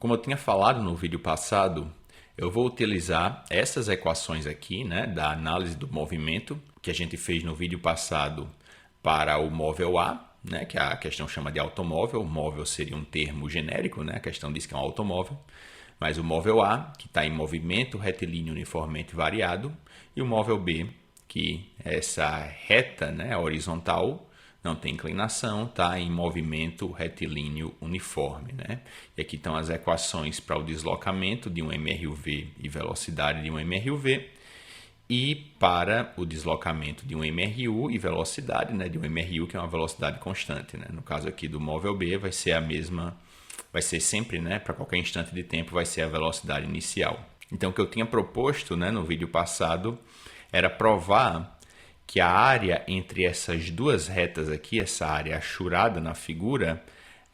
Como eu tinha falado no vídeo passado, eu vou utilizar essas equações aqui, né, da análise do movimento que a gente fez no vídeo passado para o móvel A, né, que a questão chama de automóvel. O móvel seria um termo genérico, né, a questão diz que é um automóvel. Mas o móvel A, que está em movimento retilíneo uniformemente variado, e o móvel B, que é essa reta, né, horizontal, não tem inclinação, está em movimento retilíneo uniforme, né? E aqui estão as equações para o deslocamento de um MRUV e velocidade de um MRUV, e para o deslocamento de um MRU e velocidade, né, de um MRU, que é uma velocidade constante, né? No caso aqui do móvel B vai ser a mesma, vai ser sempre, né, para qualquer instante de tempo vai ser a velocidade inicial. Então o que eu tinha proposto, né, no vídeo passado era provar que a área entre essas duas retas aqui, essa área achurada na figura,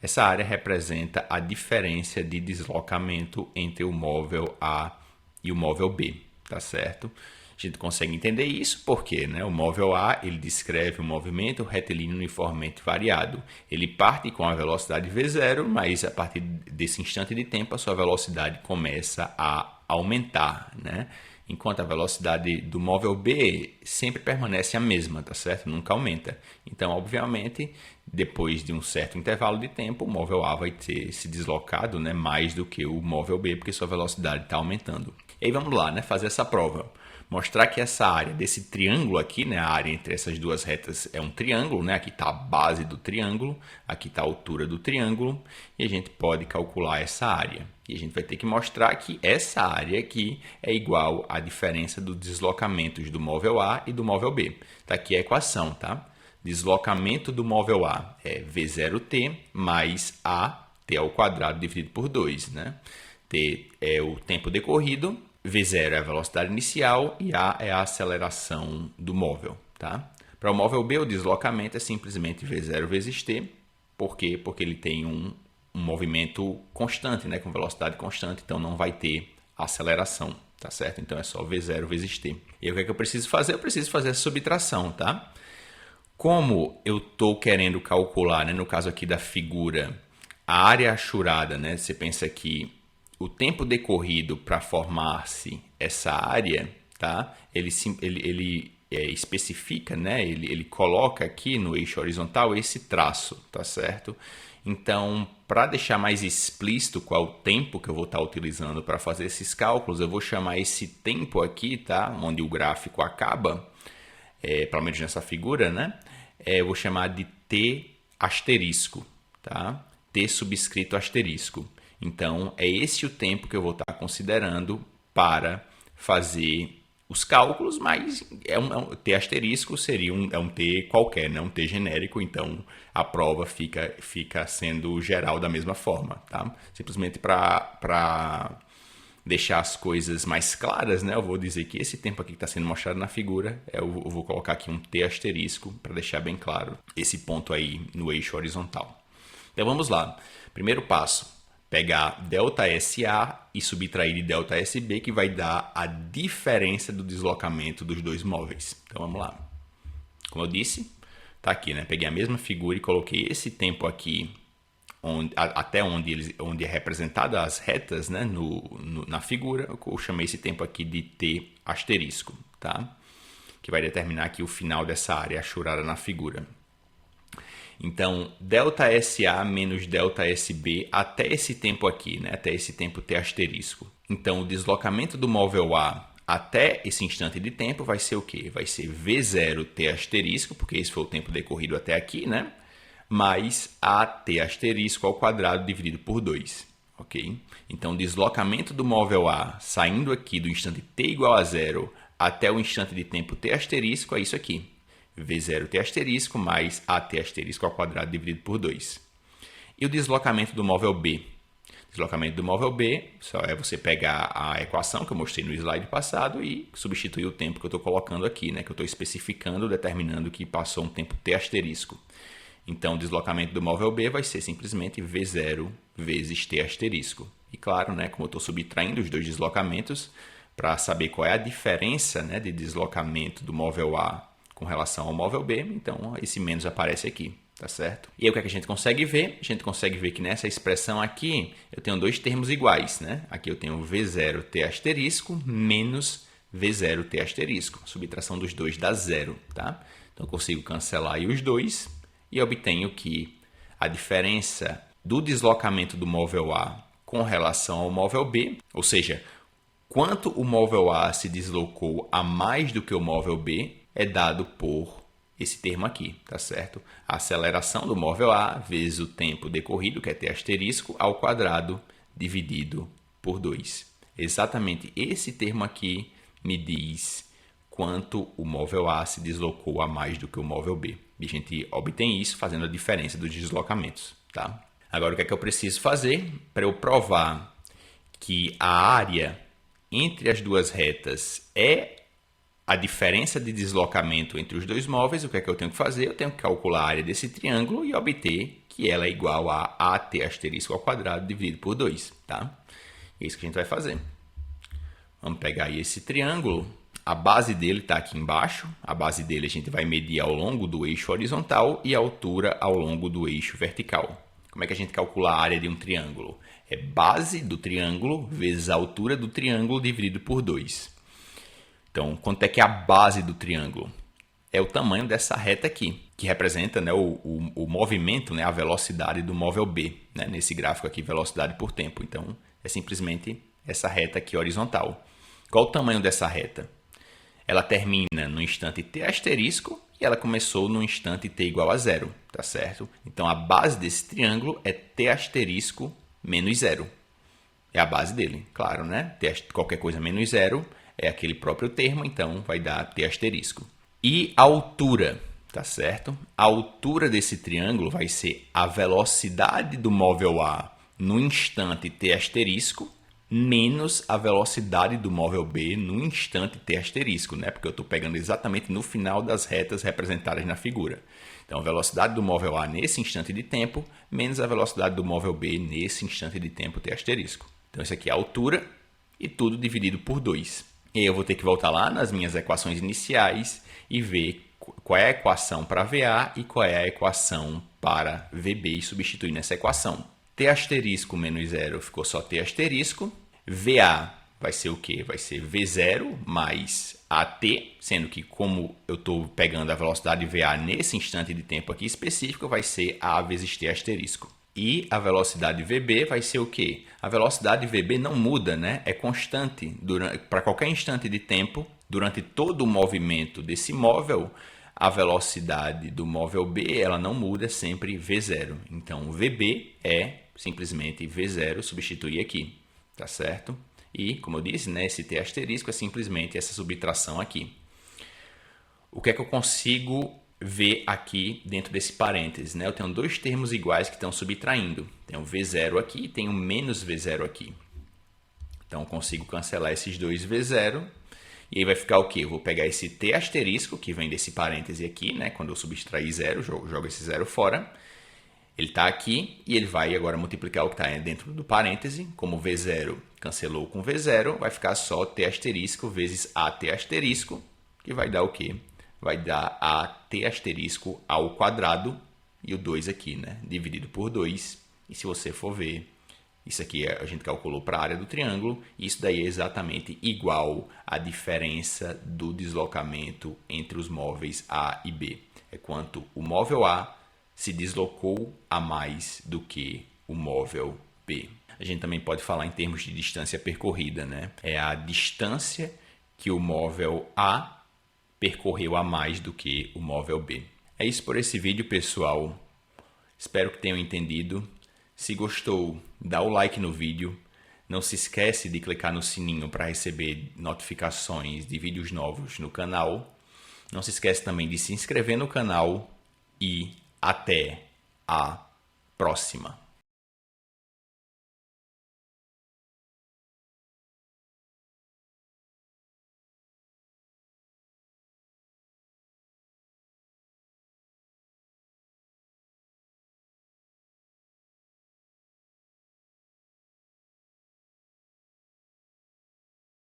essa área representa a diferença de deslocamento entre o móvel A e o móvel B, tá certo? A gente consegue entender isso porque, né, o móvel A ele descreve o movimento retilíneo uniformemente variado. Ele parte com a velocidade v0, mas a partir desse instante de tempo a sua velocidade começa a aumentar, né? Enquanto a velocidade do móvel B sempre permanece a mesma, tá certo? Nunca aumenta. Então, obviamente, depois de um certo intervalo de tempo, o móvel A vai ter se deslocado, né, mais do que o móvel B, porque sua velocidade está aumentando. E aí vamos lá, né, fazer essa prova. Mostrar que essa área desse triângulo aqui, né, a área entre essas duas retas é um triângulo, né? Aqui está a base do triângulo, aqui está a altura do triângulo, e a gente pode calcular essa área. E a gente vai ter que mostrar que essa área aqui é igual à diferença dos deslocamentos do móvel A e do móvel B. Está aqui a equação, tá? Deslocamento do móvel A é V0t mais AT ao quadrado dividido por 2, né? T é o tempo decorrido, V0 é a velocidade inicial e A é a aceleração do móvel, tá? Para o móvel B, o deslocamento é simplesmente V0 vezes T. Por quê? Porque ele tem um movimento constante, né, com velocidade constante, então não vai ter aceleração, tá certo? Então é só V0 vezes T. E o que é que eu preciso fazer? Eu preciso fazer a subtração, tá? Como eu estou querendo calcular, né, no caso aqui da figura, a área achurada, né, você pensa que o tempo decorrido para formar-se essa área, tá? Ele especifica, né? Ele coloca aqui no eixo horizontal esse traço, tá certo? Então, para deixar mais explícito qual o tempo que eu vou estar utilizando para fazer esses cálculos, eu vou chamar esse tempo aqui, tá? Onde o gráfico acaba, pelo menos nessa figura, né? Eu vou chamar de T asterisco, tá? T subscrito asterisco. Então, é esse o tempo que eu vou estar considerando para fazer os cálculos, mas T asterisco seria um T qualquer, não um T genérico, então a prova fica sendo geral da mesma forma, tá? Simplesmente para deixar as coisas mais claras, né? Eu vou dizer que esse tempo aqui que está sendo mostrado na figura, eu vou colocar aqui um T asterisco para deixar bem claro esse ponto aí no eixo horizontal. Então, vamos lá. Primeiro passo. Pegar ΔSA e subtrair de ΔSB, que vai dar a diferença do deslocamento dos dois móveis. Então vamos lá. Como eu disse, tá aqui, né? Peguei a mesma figura e coloquei esse tempo aqui, até onde é representada as retas, né? Na figura, eu chamei esse tempo aqui de T asterisco, tá? Que vai determinar aqui o final dessa área achurada na figura. Então, ΔSA menos ΔSB até esse tempo aqui, né? Até esse tempo T asterisco. Então, o deslocamento do móvel A até esse instante de tempo vai ser o quê? Vai ser V0 T asterisco, porque esse foi o tempo decorrido até aqui, né? Mais AT asterisco ao quadrado dividido por 2, ok? Então, o deslocamento do móvel A saindo aqui do instante T igual a 0 até o instante de tempo T asterisco é isso aqui. V0t asterisco mais AT asterisco ao quadrado dividido por 2. E o deslocamento do móvel B? O deslocamento do móvel B só é você pegar a equação que eu mostrei no slide passado e substituir o tempo que eu estou colocando aqui, né? Que eu estou especificando, determinando que passou um tempo T asterisco. Então, o deslocamento do móvel B vai ser simplesmente V0 vezes T asterisco. E claro, né, como eu estou subtraindo os dois deslocamentos, para saber qual é a diferença, né, de deslocamento do móvel A com relação ao móvel B, então esse menos aparece aqui. tá certo? E aí o que é que a gente consegue ver? A gente consegue ver que nessa expressão aqui eu tenho dois termos iguais, né? Aqui eu tenho V0t asterisco menos V0t asterisco. A subtração dos dois dá zero, tá? Então eu consigo cancelar aí os dois e obtenho que a diferença do deslocamento do móvel A com relação ao móvel B, ou seja, quanto o móvel A se deslocou a mais do que o móvel B, é dado por esse termo aqui, tá certo? A aceleração do móvel A vezes o tempo decorrido, que é t asterisco, ao quadrado dividido por 2. Exatamente esse termo aqui me diz quanto o móvel A se deslocou a mais do que o móvel B. E a gente obtém isso fazendo a diferença dos deslocamentos, tá? Agora, o que é que eu preciso fazer para eu provar que a área entre as duas retas é a diferença de deslocamento entre os dois móveis? O que é que eu tenho que fazer? Eu tenho que calcular a área desse triângulo e obter que ela é igual a AT asterisco ao quadrado dividido por 2, tá? É isso que a gente vai fazer. Vamos pegar aí esse triângulo. A base dele está aqui embaixo. A base dele a gente vai medir ao longo do eixo horizontal e a altura ao longo do eixo vertical. Como é que a gente calcula a área de um triângulo? É base do triângulo vezes a altura do triângulo dividido por 2. Então, quanto é que é a base do triângulo? É o tamanho dessa reta aqui, que representa, né, o movimento, né, a velocidade do móvel B, né, nesse gráfico aqui, velocidade por tempo. Então, é simplesmente essa reta aqui horizontal. Qual o tamanho dessa reta? Ela termina no instante t asterisco e ela começou no instante t igual a zero, tá certo? Então, a base desse triângulo é t asterisco menos zero. É a base dele, claro, né? Qualquer coisa menos zero é aquele próprio termo, então vai dar t asterisco. E a altura, tá certo? A altura desse triângulo vai ser a velocidade do móvel A no instante t asterisco menos a velocidade do móvel B no instante t asterisco, né? Porque eu estou pegando exatamente no final das retas representadas na figura. Então, a velocidade do móvel A nesse instante de tempo menos a velocidade do móvel B nesse instante de tempo t asterisco. Então, isso aqui é a altura e tudo dividido por 2. E aí eu vou ter que voltar lá nas minhas equações iniciais e ver qual é a equação para VA e qual é a equação para VB e substituir nessa equação. T asterisco menos zero ficou só T asterisco. VA vai ser o quê? Vai ser V0 mais AT, sendo que como eu estou pegando a velocidade VA nesse instante de tempo aqui específico, vai ser A vezes T asterisco. E a velocidade VB vai ser o quê? A velocidade VB não muda, né? É constante para qualquer instante de tempo, durante todo o movimento desse móvel, a velocidade do móvel B ela não muda, é sempre V0. Então, VB é simplesmente V0, substituir aqui, tá certo? E, como eu disse, né, esse T asterisco é simplesmente essa subtração aqui. O que é que eu consigo ver aqui dentro desse parênteses, né? Eu tenho dois termos iguais que estão subtraindo. Tenho V0 aqui e tenho menos V0 aqui. Então, eu consigo cancelar esses dois V0. E aí vai ficar o quê? Eu vou pegar esse T asterisco, que vem desse parêntese aqui, né? Quando eu subtrair zero, jogo esse zero fora. Ele está aqui e ele vai agora multiplicar o que está dentro do parêntese. Como V0 cancelou com V0, vai ficar só T asterisco vezes AT asterisco, que vai dar o quê? Vai dar AT asterisco ao quadrado e o 2 aqui, né? Dividido por 2. E se você for ver, isso aqui a gente calculou para a área do triângulo. Isso daí é exatamente igual à diferença do deslocamento entre os móveis A e B. É quanto o móvel A se deslocou a mais do que o móvel B. A gente também pode falar em termos de distância percorrida, né? É a distância que o móvel A percorreu a mais do que o móvel B. É isso por esse vídeo, pessoal. Espero que tenham entendido. Se gostou, dá o like no vídeo. Não se esquece de clicar no sininho para receber notificações de vídeos novos no canal. Não se esquece também de se inscrever no canal e até a próxima.